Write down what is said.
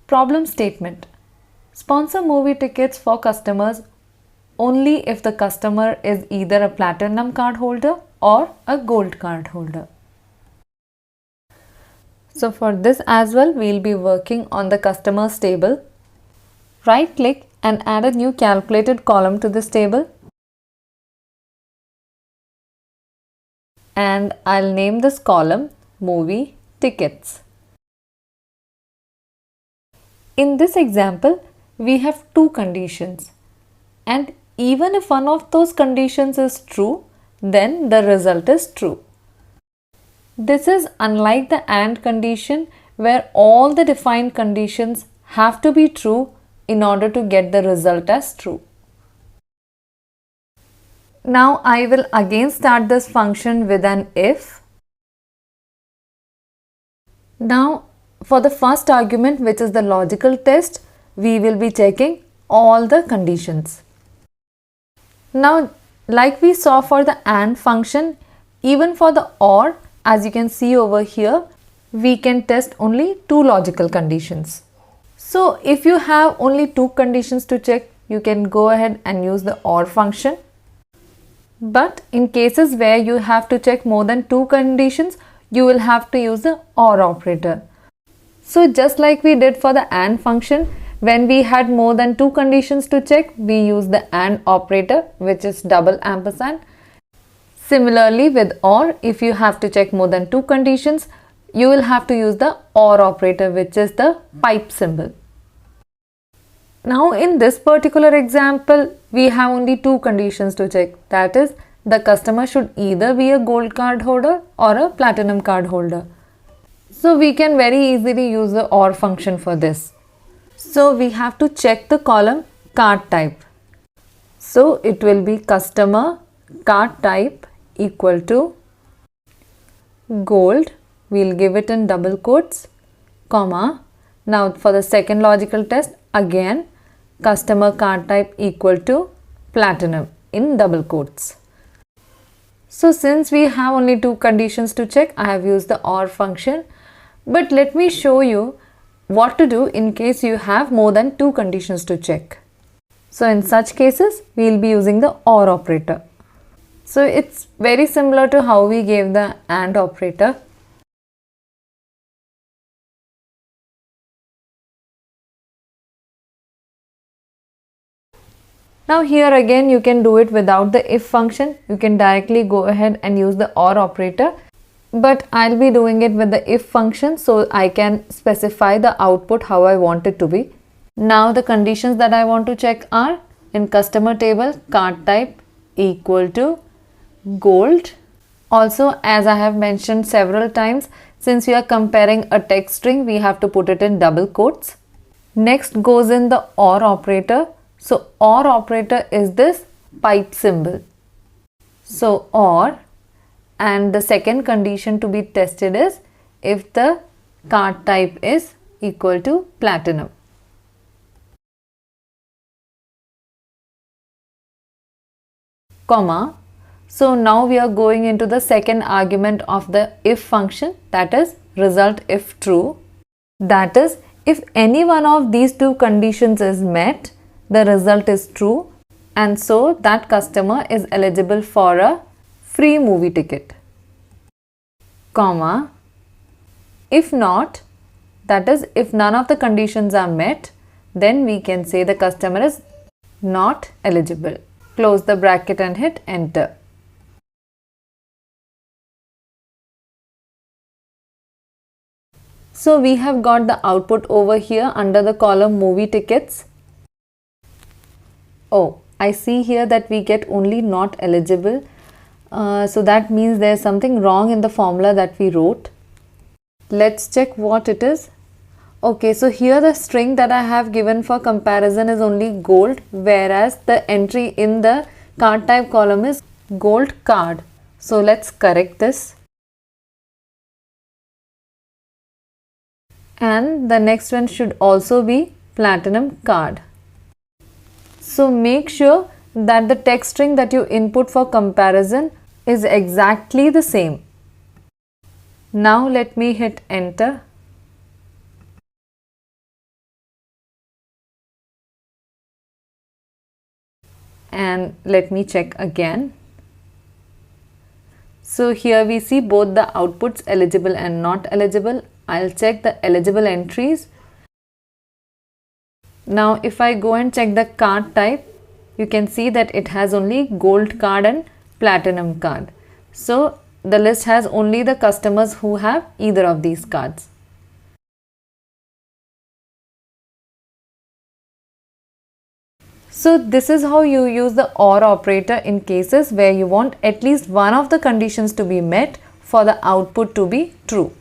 Problem statement. Sponsor movie tickets for customers only if the customer is either a platinum card holder or a gold card holder. So for this as well, we'll be working on the customers table. Right click and add a new calculated column to this table. And I'll name this column movie tickets. In this example, we have two conditions, and even if one of those conditions is true, then the result is true. This is unlike the AND condition where all the defined conditions have to be true in order to get the result as true. Now I will again start this function with an if. Now for the first argument, which is the logical test, we will be checking all the conditions. Now, like we saw for the AND function, even for the OR, as you can see over here, we can test only two logical conditions. So if you have only two conditions to check, you can go ahead and use the OR function. But in cases where you have to check more than two conditions, you will have to use the OR operator. So just like we did for the AND function, when we had more than two conditions to check, we use the AND operator, which is double ampersand. Similarly with OR, if you have to check more than two conditions, you will have to use the OR operator, which is the pipe symbol. Now in this particular example, we have only two conditions to check. That is, the customer should either be a gold card holder or a platinum card holder. So we can very easily use the OR function for this. So we have to check the column card type. So it will be customer card type equal to gold. We'll give it in double quotes, comma. Now for the second logical test, again customer card type equal to platinum in double quotes. So since we have only two conditions to check, I have used the OR function. But let me show you what to do in case you have more than two conditions to check. So in such cases, we will be using the OR operator. So it's very similar to how we gave the AND operator. Now here again you can do it without the if function. You can directly go ahead and use the OR operator. But I'll be doing it with the if function, so I can specify the output how I want it to be. Now the conditions that I want to check are in customer table card type equal to gold. Also, as I have mentioned several times, since we are comparing a text string, we have to put it in double quotes. Next goes in the OR operator. So OR operator is this pipe symbol. So OR, and the second condition to be tested is if the card type is equal to platinum. Comma. So now we are going into the second argument of the if function, that is result if true. That is, if any one of these two conditions is met, the result is true, and so that customer is eligible for a free movie ticket. Comma. If not, that is, if none of the conditions are met, then we can say the customer is not eligible. Close the bracket and hit enter. So we have got the output over here under the column movie tickets. Oh, I see here that we get only not eligible. So that means there is something wrong in the formula that we wrote. Let's check what it is. Okay, so here the string that I have given for comparison is only gold, whereas the entry in the card type column is gold card. So let's correct this. And the next one should also be platinum card. So make sure that the text string that you input for comparison is exactly the same. Now let me hit enter. and let me check again. So here we see both the outputs eligible and not eligible. I'll check the eligible entries. Now if I go and check the card type, you can see that it has only gold card and platinum card. So the list has only the customers who have either of these cards. So this is how you use the OR operator in cases where you want at least one of the conditions to be met for the output to be true.